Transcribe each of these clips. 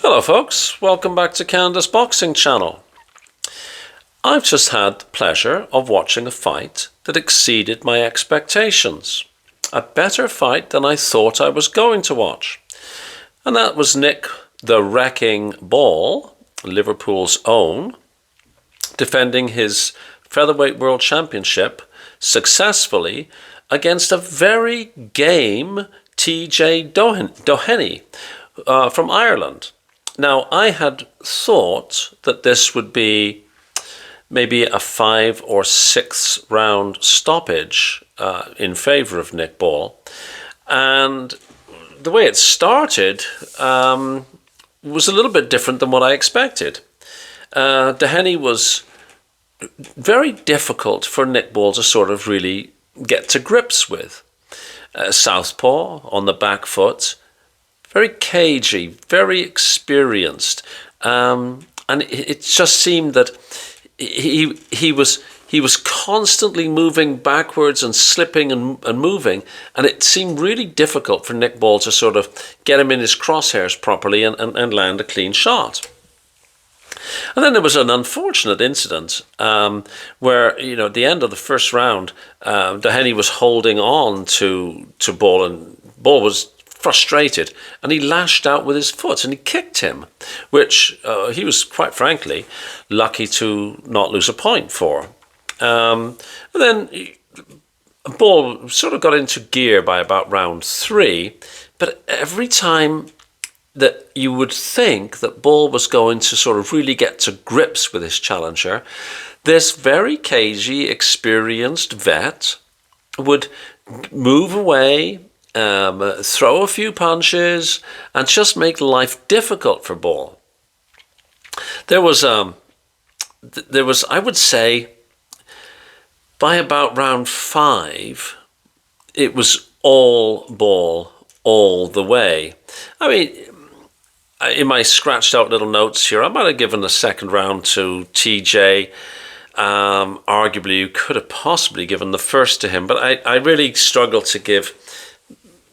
Hello folks, welcome back to Canada's Boxing Channel. I've just had the pleasure of watching a fight that exceeded my expectations. A better fight than I thought I was going to watch. And that was Nick the Wrecking Ball, Liverpool's own, defending his Featherweight World Championship successfully against a very game TJ Doheny from Ireland. Now, I had thought that this would be maybe a 5 or 6 round stoppage in favour of Nick Ball. And the way it started was a little bit different than what I expected. Doheny was very difficult for Nick Ball to sort of really get to grips with. Southpaw on the back foot, very cagey, very experienced, and it just seemed that he was constantly moving backwards and slipping and moving, and it seemed really difficult for Nick Ball to sort of get him in his crosshairs properly and land a clean shot. And then there was an unfortunate incident where, at the end of the first round, Doheny was holding on to Ball, and Ball was frustrated, and he lashed out with his foot and he kicked him, which he was, quite frankly, lucky to not lose a point for. And then Ball sort of got into gear by about round 3, but every time that you would think that Ball was going to sort of really get to grips with his challenger, this very cagey, experienced vet would move away, throw a few punches, and just make life difficult for Ball. There was, I would say, by about round 5, it was all Ball all the way. I mean, in my scratched out little notes here, I might have given the second round to TJ. Arguably, you could have possibly given the first to him, but I really struggled to give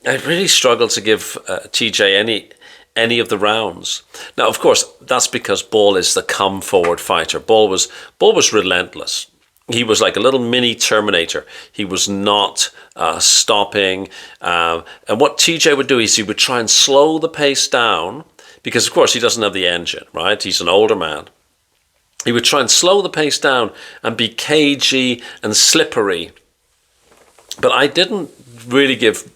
TJ any of the rounds. Now, of course, that's because Ball is the come forward fighter. Ball was relentless. He was like a little mini Terminator. He was not stopping. And what TJ would do is he would try and slow the pace down, because, of course, he doesn't have the engine, right? He's an older man. He would try and slow the pace down and be cagey and slippery. But I didn't really give...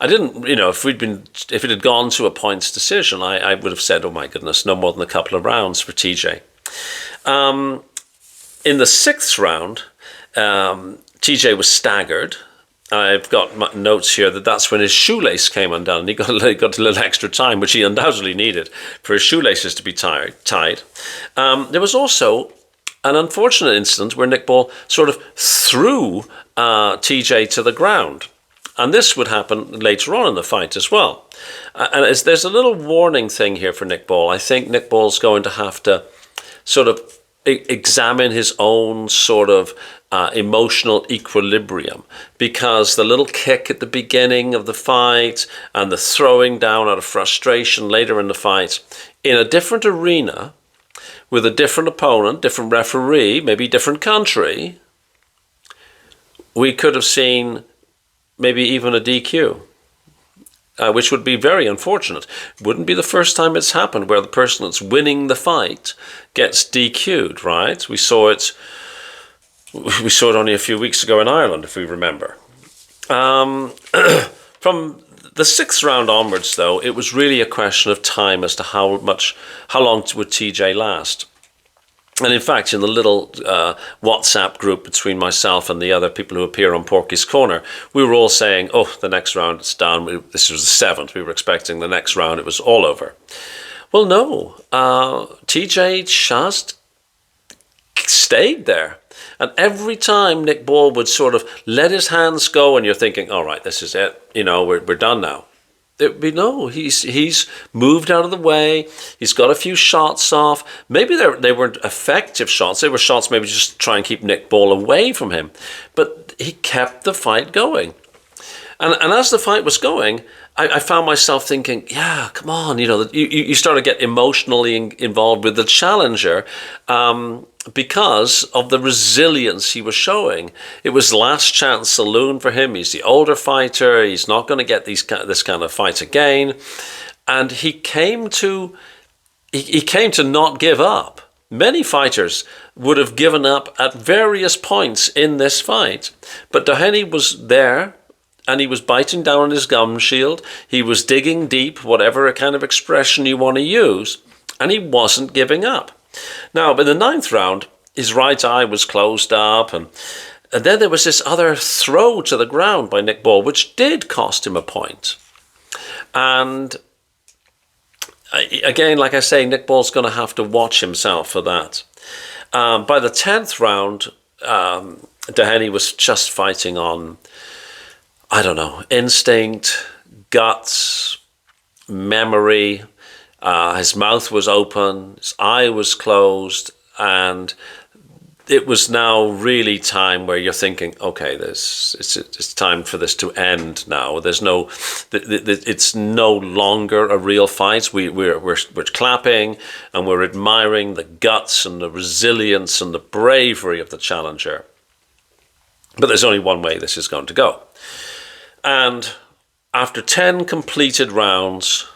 if it had gone to a points decision, I would have said, oh my goodness, no more than a couple of rounds for TJ. In the 6th round, TJ was staggered. I've got notes here that's when his shoelace came undone, and he got a little extra time, which he undoubtedly needed for his shoelaces to be tied. There was also an unfortunate incident where Nick Ball sort of threw TJ to the ground. And this would happen later on in the fight as well. And there's a little warning thing here for Nick Ball. I think Nick Ball's going to have to sort of examine his own sort of emotional equilibrium, because the little kick at the beginning of the fight and the throwing down out of frustration later in the fight, in a different arena, with a different opponent, different referee, maybe different country, we could have seen maybe even a DQ, which would be very unfortunate. Wouldn't be the first time it's happened where the person that's winning the fight gets DQ'd, right? We saw it only a few weeks ago in Ireland, if we remember. From the 6th round onwards, though, it was really a question of time as to how long would TJ last. And in fact, in the little WhatsApp group between myself and the other people who appear on Porky's Corner, we were all saying, oh, the next round it's done. This was the 7th. We were expecting the next round it was all over. Well, no. TJ just stayed there. And every time Nick Ball would sort of let his hands go, and you're thinking, all right, this is it. We're done now. He's moved out of the way. He's got a few shots off. Maybe they weren't effective shots. They were shots maybe just to try and keep Nick Ball away from him. But he kept the fight going. And as the fight was going, I found myself thinking, yeah, come on, you start to get emotionally involved with the challenger because of the resilience he was showing. It was last chance saloon for him. He's the older fighter. He's not going to get this kind of fight again. And he came to not give up. Many fighters would have given up at various points in this fight, but Doheny was there. And he was biting down on his gum shield. He was digging deep, whatever kind of expression you want to use. And he wasn't giving up. Now, in the 9th round, his right eye was closed up. And then there was this other throw to the ground by Nick Ball, which did cost him a point. And again, like I say, Nick Ball's going to have to watch himself for that. By the 10th round, Doheny was just fighting on, I don't know, instinct, guts, memory. His mouth was open, his eye was closed, and it was now really time where you're thinking, okay, it's time for this to end now. There's no, it's no longer a real fight. We're clapping and we're admiring the guts and the resilience and the bravery of the challenger. But there's only one way this is going to go. And after 10 completed rounds,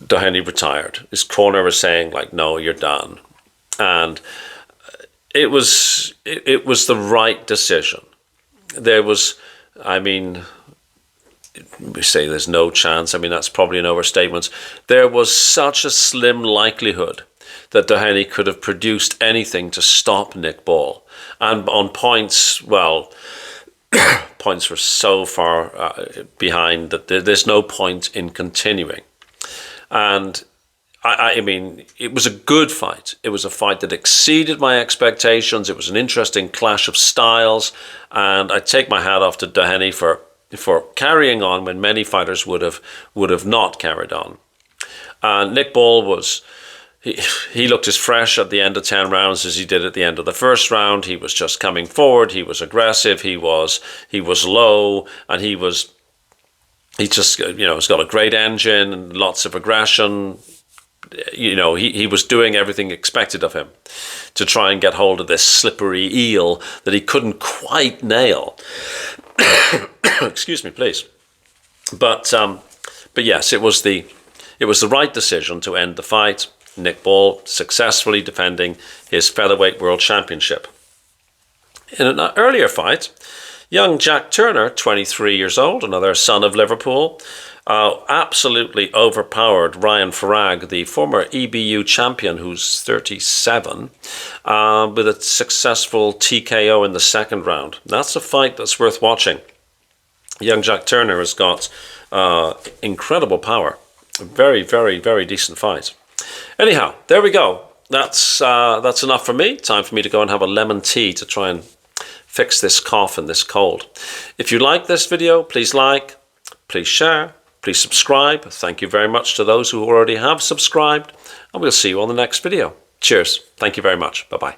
Doheny retired. His corner was saying, like, no, you're done. And it was the right decision. There was, we say there's no chance. I mean, that's probably an overstatement. There was such a slim likelihood that Doheny could have produced anything to stop Nick Ball. And on points, well, points were so far behind that there's no point in continuing. And I mean, it was a good fight. It was a fight that exceeded my expectations. It was an interesting clash of styles, and I take my hat off to Doheny for carrying on when many fighters would have not carried on. Nick Ball was. He looked as fresh at the end of 10 rounds as he did at the end of the first round. He was just coming forward. He was aggressive. He was low, and he's got a great engine and lots of aggression. He was doing everything expected of him to try and get hold of this slippery eel that he couldn't quite nail. Excuse me, please. But yes, it was the right decision to end the fight. Nick Ball successfully defending his Featherweight World Championship. In an earlier fight, young Jack Turner, 23 years old, another son of Liverpool, absolutely overpowered Ryan Farag, the former EBU champion, who's 37, with a successful TKO in the 2nd round. That's a fight that's worth watching. Young Jack Turner has got incredible power. Very, very, very decent fight. Anyhow, there we go. That's enough for me. Time for me to go and have a lemon tea to try and fix this cough and this cold. If you like this video, please like, please share, please subscribe. Thank you very much to those who already have subscribed, and we'll see you on the next video. Cheers. Thank you very much. Bye-bye.